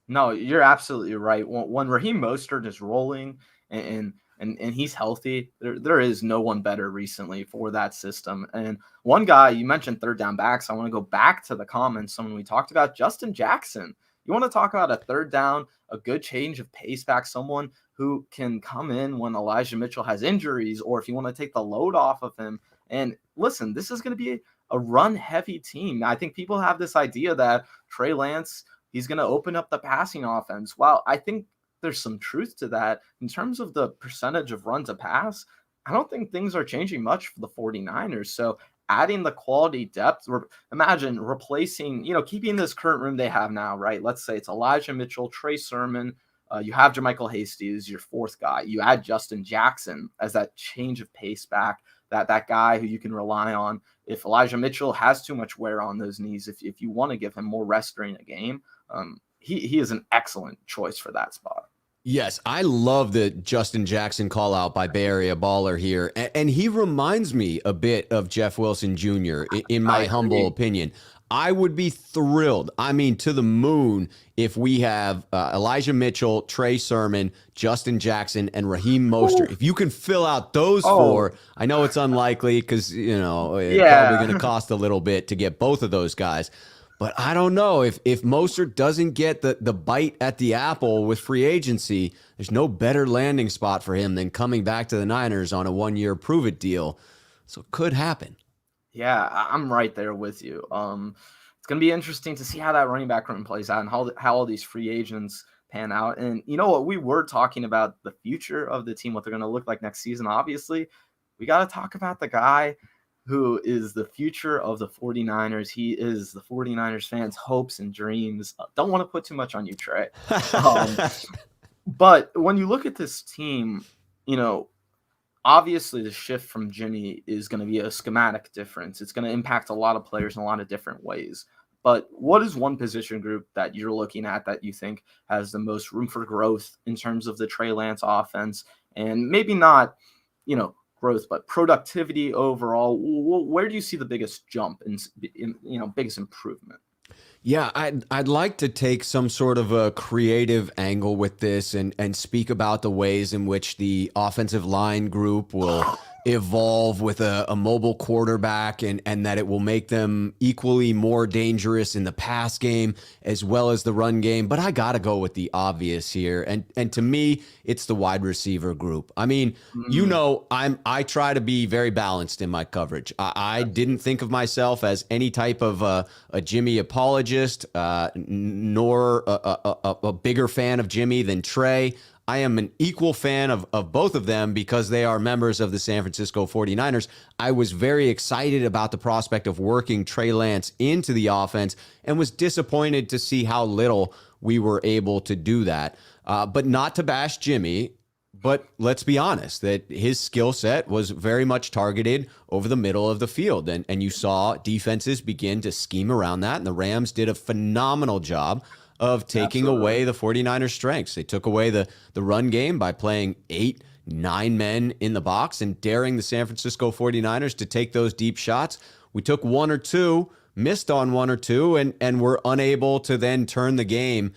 No, you're absolutely right. When Raheem Mostert is rolling and he's healthy, there is no one better recently for that system. And one guy, you mentioned third down backs. I want to go back to the comments. Someone we talked about, Justin Jackson. You want to talk about a third down, a good change of pace back, someone who can come in when Elijah Mitchell has injuries, or if you want to take the load off of him. And listen, this is going to be a run-heavy team. I think people have this idea that Trey Lance, he's going to open up the passing offense. Well, I think there's some truth to that. In terms of the percentage of run to pass, I don't think things are changing much for the 49ers. So adding the quality depth, imagine replacing, keeping this current room they have now, right? Let's say it's Elijah Mitchell, Trey Sermon. You have JaMycal Hasty as your fourth guy. You add Justin Jackson as that change of pace back, that guy who you can rely on. If Elijah Mitchell has too much wear on those knees, if you want to give him more rest during a game, he is an excellent choice for that spot. Yes, I love the Justin Jackson call out by Bay Area Baller here. And he reminds me a bit of Jeff Wilson Jr. in my humble opinion. I would be thrilled, to the moon, if we have Elijah Mitchell, Trey Sermon, Justin Jackson, and Raheem Mostert. If you can fill out those four, I know it's unlikely because, it's probably going to cost a little bit to get both of those guys. But I don't know. If Mostert doesn't get the bite at the apple with free agency, there's no better landing spot for him than coming back to the Niners on a one-year prove-it deal. So it could happen. Yeah, I'm right there with you. It's going to be interesting to see how that running back room plays out and how all these free agents pan out. And you know what? We were talking about the future of the team, what they're going to look like next season. Obviously, we got to talk about the guy who is the future of the 49ers. He is the 49ers fans' hopes and dreams. Don't want to put too much on you, Trey. But when you look at this team, obviously the shift from Jimmy is going to be a schematic difference. It's going to impact a lot of players in a lot of different ways. But what is one position group that you're looking at that you think has the most room for growth in terms of the Trey Lance offense? And maybe not, growth, but productivity overall. Where do you see the biggest jump in biggest improvement? Yeah, I'd like to take some sort of a creative angle with this and speak about the ways in which the offensive line group will evolve with a mobile quarterback and that it will make them equally more dangerous in the pass game as well as the run game. But I got to go with the obvious here. And to me, it's the wide receiver group. I try to be very balanced in my coverage. I didn't think of myself as any type of a Jimmy apologist, nor a bigger fan of Jimmy than Trey. I am an equal fan of both of them because they are members of the San Francisco 49ers. I was very excited about the prospect of working Trey Lance into the offense and was disappointed to see how little we were able to do that. But not to bash Jimmy, but let's be honest that his skill set was very much targeted over the middle of the field. And you saw defenses begin to scheme around that. And the Rams did a phenomenal job of taking away the 49ers' strengths. They took away the run game by playing 8-9 men in the box and daring the San Francisco 49ers to take those deep shots. We took one or two, missed on one or two, and were unable to then turn the game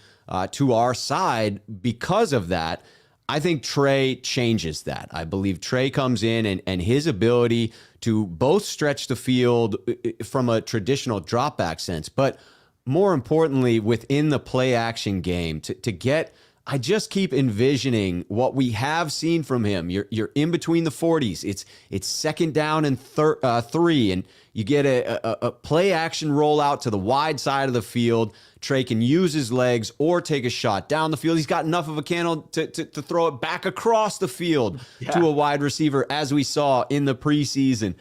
to our side because of that. I think Trey changes that. I believe Trey comes in and his ability to both stretch the field from a traditional drop back sense, but more importantly, within the play action game to get, I just keep envisioning what we have seen from him. You're in between the 40s. It's second down and 3, and you get a play action rollout to the wide side of the field. Trey can use his legs or take a shot down the field. He's got enough of a candle to throw it back across the field to a wide receiver, as we saw in the preseason.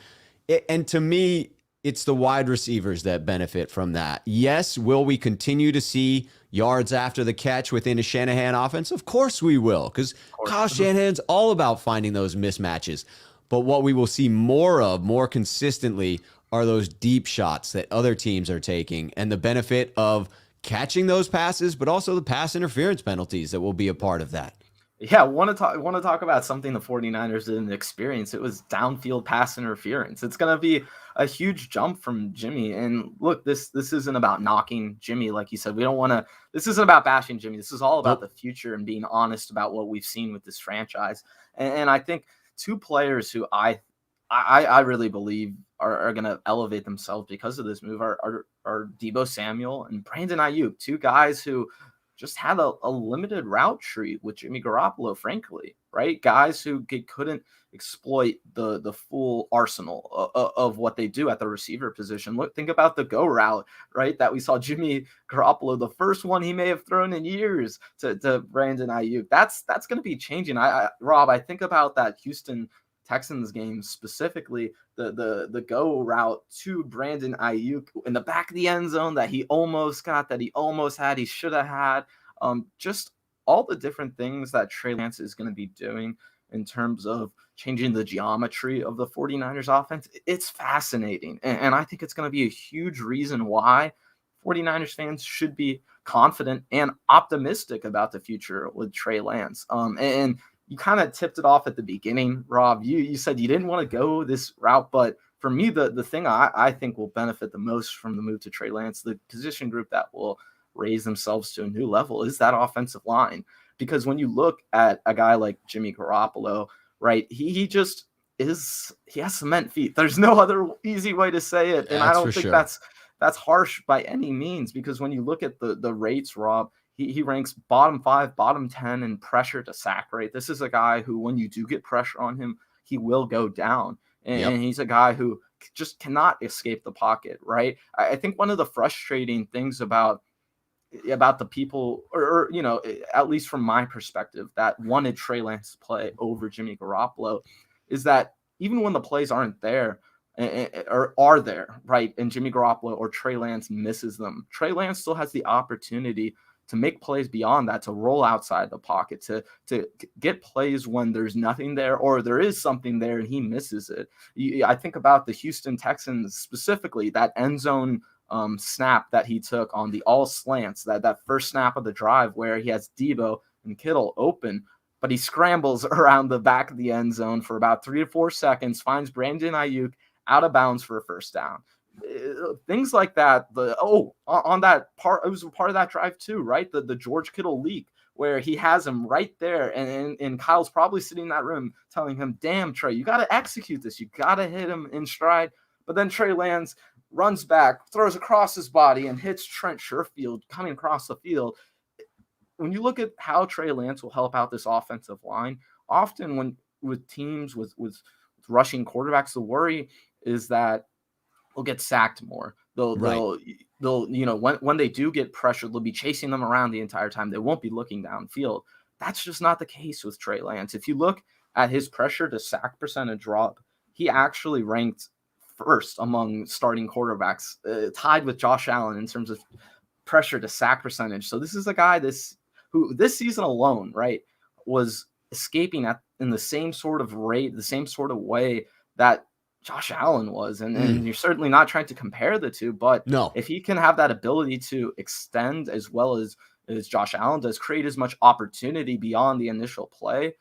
And to me, it's the wide receivers that benefit from that. Yes, will we continue to see yards after the catch within a Shanahan offense? Of course we will, because Kyle Shanahan's all about finding those mismatches. But what we will see more of, more consistently, are those deep shots that other teams are taking and the benefit of catching those passes, but also the pass interference penalties that will be a part of that. Yeah, want to talk about something the 49ers didn't experience. It was downfield pass interference. It's going to be a huge jump from Jimmy. And look, this isn't about knocking Jimmy, like you said. We don't want to. This isn't about bashing Jimmy. This is all about the future and being honest about what we've seen with this franchise. And I think two players who I really believe are going to elevate themselves because of this move are Deebo Samuel and Brandon Ayuk, two guys who just had a limited route tree with Jimmy Garoppolo, frankly, right? Guys who couldn't exploit the full arsenal of what they do at the receiver position. Look, think about the go route, right? That we saw Jimmy Garoppolo, the first one he may have thrown in years to Brandon Ayuk. That's going to be changing. Rob, I think about that Houston Texans game specifically, the go route to Brandon Ayuk in the back of the end zone that he almost got, that he almost had, he should have had. Just all the different things that Trey Lance is going to be doing in terms of changing the geometry of the 49ers offense. It's fascinating. And I think it's going to be a huge reason why 49ers fans should be confident and optimistic about the future with Trey Lance. And you kind of tipped it off at the beginning, Rob. You said you didn't want to go this route, but for me, the thing I think will benefit the most from the move to Trey Lance, the position group that will raise themselves to a new level, is that offensive line. Because when you look at a guy like Jimmy Garoppolo, right, he just is, he has cement feet. There's no other easy way to say it. And I don't think that's harsh by any means, because when you look at the rates, Rob, he ranks bottom 5, bottom 10 in pressure to sack rate. This is a guy who, when you do get pressure on him, he will go down. And he's a guy who just cannot escape the pocket, right? I think one of the frustrating things about the people, or at least from my perspective, that wanted Trey Lance to play over Jimmy Garoppolo, is that even when the plays aren't there, or are there, right, and Jimmy Garoppolo or Trey Lance misses them, Trey Lance still has the opportunity to make plays beyond that, to roll outside the pocket, to get plays when there's nothing there or there is something there and he misses it. I think about the Houston Texans specifically, that end zone snap that he took on the all slants, that first snap of the drive where he has Deebo and Kittle open, but he scrambles around the back of the end zone for about 3 to 4 seconds, finds Brandon Ayuk out of bounds for a first down. Things like that. On that part, it was a part of that drive too, right? The George Kittle leak where he has him right there, and Kyle's probably sitting in that room telling him, "Damn, Trey, you got to execute this. You got to hit him in stride." But then Trey Lance runs back, throws across his body, and hits Trent Sherfield coming across the field. When you look at how Trey Lance will help out this offensive line, often when with teams with rushing quarterbacks, the worry is that they'll get sacked more. They'll when they do get pressured, they'll be chasing them around the entire time. They won't be looking downfield. That's just not the case with Trey Lance. If you look at his pressure to sack percentage drop, he actually ranked first among starting quarterbacks, tied with Josh Allen in terms of pressure to sack percentage. So this is a guy who this season alone, right, was escaping in the same sort of rate, the same sort of way that Josh Allen was. And you're certainly not trying to compare the two, but No. if he can have that ability to extend as well as Josh Allen does, create as much opportunity beyond the initial play,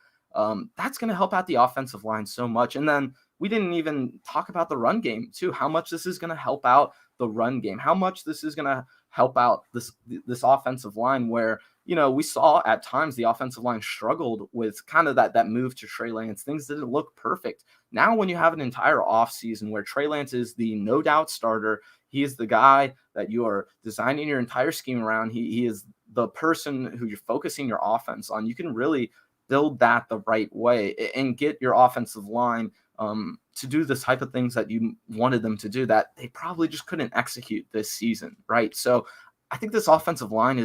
that's going to help out the offensive line so much. And then we didn't even talk about the run game too, how much this is going to help out the run game, how much this is going to help out this offensive line where, we saw at times the offensive line struggled with kind of that move to Trey Lance. Things didn't look perfect. Now, when you have an entire offseason where Trey Lance is the no doubt starter, he is the guy that you are designing your entire scheme around. He is the person who you're focusing your offense on. You can really build that the right way and get your offensive line to do the type of things that you wanted them to do that they probably just couldn't execute this season, right? So I think this offensive line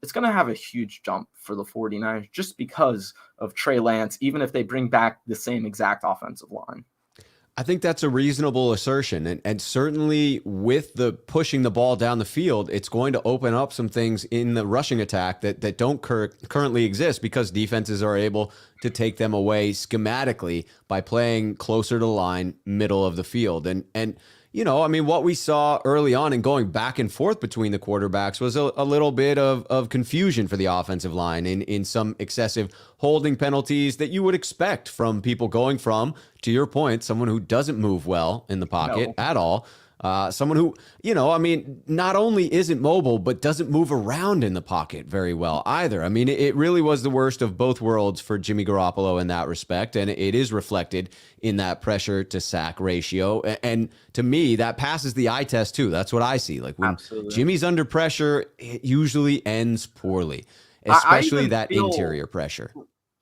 it's going to have a huge jump for the 49ers just because of Trey Lance, even if they bring back the same exact offensive line. I think that's a reasonable assertion. And certainly with the pushing the ball down the field, it's going to open up some things in the rushing attack that don't currently exist because defenses are able to take them away schematically by playing closer to the line, middle of the field. And what we saw early on and going back and forth between the quarterbacks was a little bit of confusion for the offensive line in some excessive holding penalties that you would expect from people going from, to your point, someone who doesn't move well in the pocket at all. Someone who, not only isn't mobile, but doesn't move around in the pocket very well either. I mean, it really was the worst of both worlds for Jimmy Garoppolo in that respect, and it is reflected in that pressure to sack ratio. And to me, that passes the eye test too. That's what I see. Like when Absolutely. Jimmy's under pressure, it usually ends poorly, especially that interior pressure.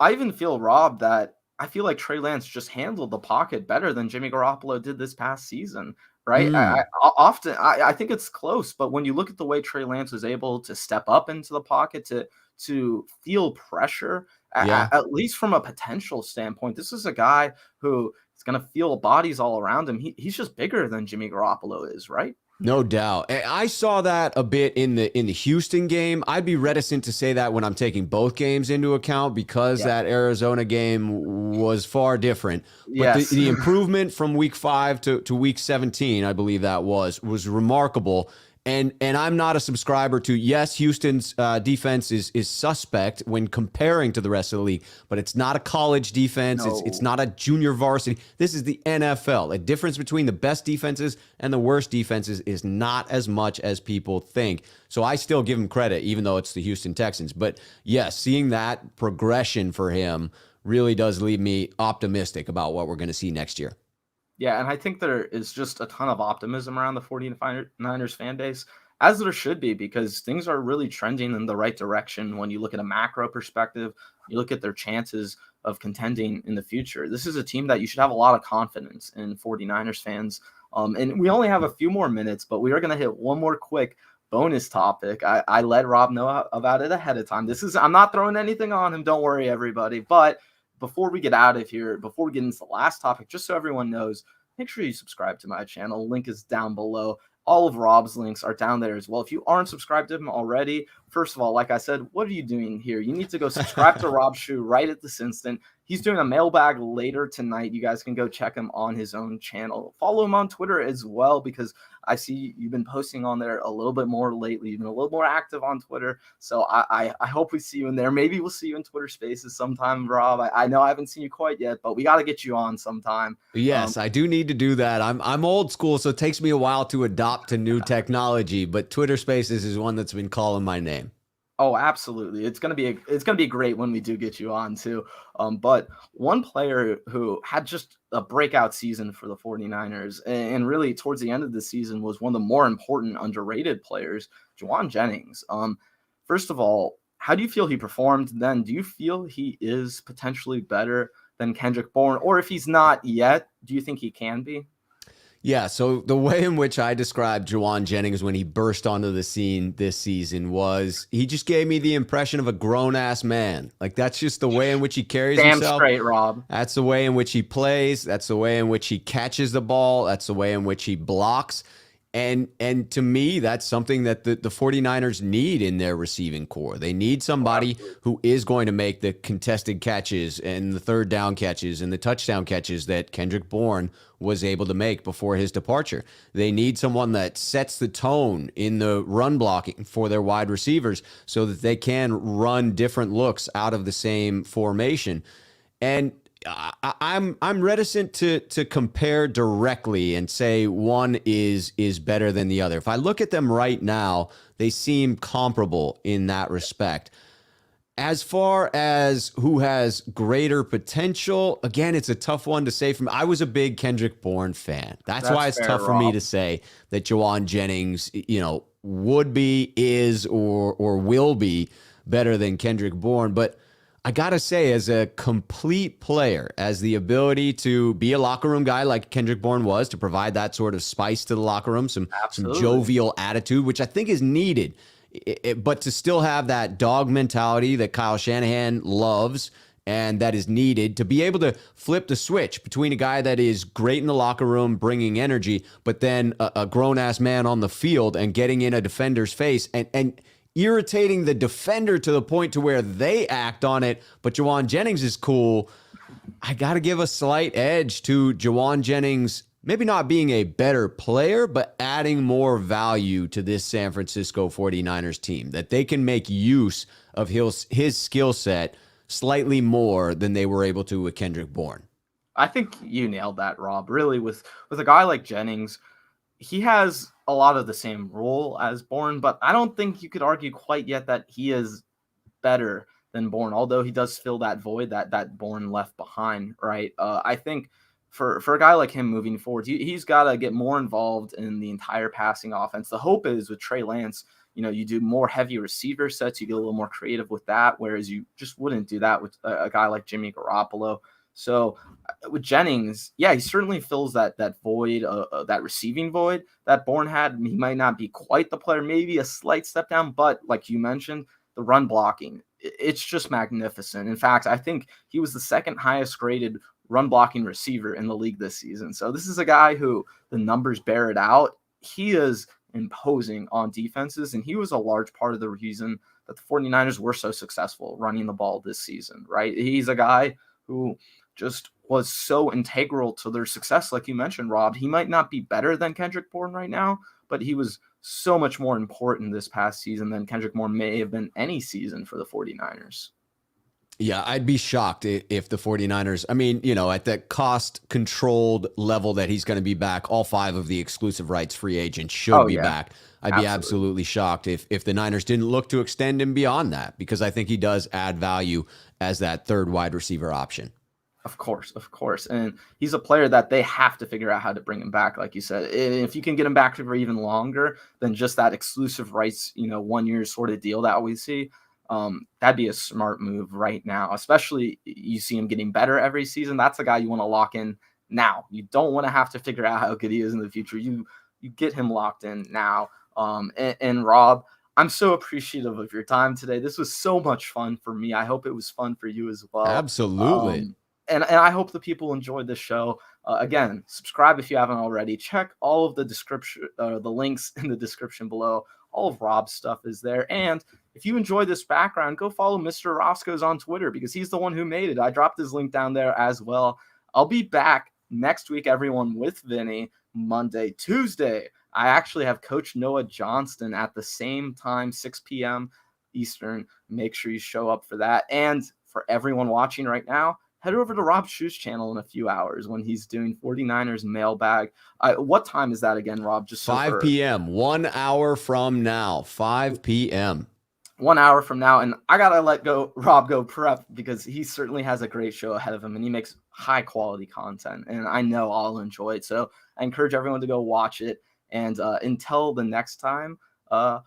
I even feel, Rob, that I feel like Trey Lance just handled the pocket better than Jimmy Garoppolo did this past season. Right. I think it's close, but when you look at the way Trey Lance was able to step up into the pocket to feel pressure, at least from a potential standpoint, this is a guy who is going to feel bodies all around him. He's just bigger than Jimmy Garoppolo is, right? No doubt. I saw that a bit in the Houston game. I'd be reticent to say that when I'm taking both games into account because that Arizona game was far different. But the improvement from week 5 to week 17, I believe that was remarkable. And I'm not a subscriber to, yes, Houston's defense is suspect when comparing to the rest of the league, but it's not a college defense. No. It's not a junior varsity. This is the NFL. The difference between the best defenses and the worst defenses is not as much as people think. So I still give him credit, even though it's the Houston Texans. But yes, seeing that progression for him really does leave me optimistic about what we're going to see next year. Yeah, and I think there is just a ton of optimism around the 49ers fan base, as there should be, because things are really trending in the right direction when you look at a macro perspective, you look at their chances of contending in the future. This is a team that you should have a lot of confidence in, 49ers fans. And we only have a few more minutes, but we are going to hit one more quick bonus topic. I let Rob know about it ahead of time. I'm not throwing anything on him. Don't worry, everybody. But before we get out of here, before we get into the last topic, just so everyone knows, make sure you subscribe to my channel. Link is down below. All of Rob's links are down there as well. If you aren't subscribed to him already, first of all, like I said, what are you doing here? You need to go subscribe to Rob Schuh right at this instant. He's doing a mailbag later tonight. You guys can go check him on his own channel. Follow him on Twitter as well, because I see you've been posting on there a little bit more lately. You've been a little more active on Twitter. So I hope we see you in there. Maybe we'll see you in Twitter Spaces sometime, Rob. I know I haven't seen you quite yet, but we got to get you on sometime. Yes, I do need to do that. I'm old school, so it takes me a while to adopt to new technology, but Twitter Spaces is one that's been calling my name. Oh, absolutely. It's gonna be great when we do get you on too. But one player who had just a breakout season for the 49ers and really towards the end of the season was one of the more important underrated players, Juwan Jennings. First of all, how do you feel he performed then? Do you feel he is potentially better than Kendrick Bourne? Or if he's not yet, do you think he can be? Yeah, so the way in which I described Juwan Jennings when he burst onto the scene this season was he just gave me the impression of a grown ass man. Like that's just the way in which he carries Damn himself. straight, Rob. That's the way in which he plays. That's the way in which he catches the ball. That's the way in which he blocks. And to me, that's something that the 49ers need in their receiving core. They need somebody who is going to make the contested catches and the third down catches and the touchdown catches that Kendrick Bourne was able to make before his departure. They need someone that sets the tone in the run blocking for their wide receivers so that they can run different looks out of the same formation. And I'm reticent to compare directly and say one is better than the other. If I look at them right now, they seem comparable in that respect. As far as who has greater potential, again, it's a tough one to say. From I was a big Kendrick Bourne fan. That's why it's fair, tough for me to say that Juwan Jennings, would be, is, or will be better than Kendrick Bourne. But I got to say, as a complete player, as the ability to be a locker room guy like Kendrick Bourne was, to provide that sort of spice to the locker room, some jovial attitude, which I think is needed, but to still have that dog mentality that Kyle Shanahan loves and that is needed to be able to flip the switch between a guy that is great in the locker room, bringing energy, but then a grown-ass man on the field and getting in a defender's face and irritating the defender to the point to where they act on it, but Juwan Jennings is cool. I got to give a slight edge to Juwan Jennings, maybe not being a better player, but adding more value to this San Francisco 49ers team, that they can make use of his skill set slightly more than they were able to with Kendrick Bourne. I think you nailed that, Rob. Really, with a guy like Jennings, he has a lot of the same role as Bourne, but I don't think you could argue quite yet that he is better than Bourne, although he does fill that void that Bourne left behind, right? I think for a guy like him moving forward, he's got to get more involved in the entire passing offense. The hope is with Trey Lance, you do more heavy receiver sets, you get a little more creative with that, whereas you just wouldn't do that with a guy like Jimmy Garoppolo. So with Jennings, yeah, he certainly fills that void, that receiving void that Bourne had. He might not be quite the player, maybe a slight step down, but like you mentioned, the run blocking, it's just magnificent. In fact, I think he was the second highest graded run blocking receiver in the league this season. So this is a guy who the numbers bear it out. He is imposing on defenses, and he was a large part of the reason that the 49ers were so successful running the ball this season, right? He's a guy who just was so integral to their success. Like you mentioned, Rob, he might not be better than Kendrick Bourne right now, but he was so much more important this past season than Kendrick Bourne may have been any season for the 49ers. Yeah, I'd be shocked if the 49ers, at the cost-controlled level that he's going to be back, all 5 of the exclusive rights free agents should be back. I'd be absolutely shocked if the Niners didn't look to extend him beyond that, because I think he does add value as that third wide receiver option. Of course. And he's a player that they have to figure out how to bring him back, like you said. And if you can get him back for even longer than just that exclusive rights, 1 year sort of deal that we see, that'd be a smart move right now, especially you see him getting better every season. That's a guy you want to lock in now. You don't want to have to figure out how good he is in the future. You get him locked in now. And Rob, I'm so appreciative of your time today. This was so much fun for me. I hope it was fun for you as well. Absolutely. And I hope the people enjoyed this show. Again, subscribe if you haven't already. Check all of the description, the links in the description below. All of Rob's stuff is there. And if you enjoy this background, go follow Mr. Roscoe's on Twitter, because he's the one who made it. I dropped his link down there as well. I'll be back next week, everyone, with Vinny, Monday, Tuesday. I actually have Coach Noah Johnston at the same time, 6 p.m. Eastern. Make sure you show up for that. And for everyone watching right now, head over to Rob Schuh's channel in a few hours when he's doing 49ers mailbag. What time is that again, Rob? Just 5 p.m. 1 hour from now. 5 p.m. 1 hour from now. And I got to let Rob go prep, because he certainly has a great show ahead of him, and he makes high quality content, and I know I'll enjoy it. So I encourage everyone to go watch it. And until the next time, I'll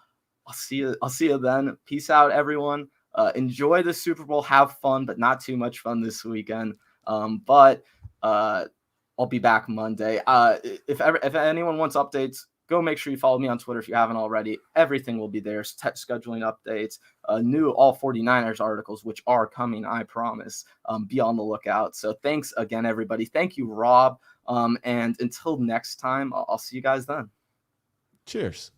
see you then. Peace out, everyone. Enjoy the Super Bowl, have fun, but not too much fun this weekend. But I'll be back Monday. If anyone wants updates, go make sure you follow me on Twitter if you haven't already. Everything will be there. Scheduling updates, new all 49ers articles, which are coming, I promise. Be on the lookout. So thanks again, everybody. Thank you, Rob. And until next time, I'll see you guys then. Cheers.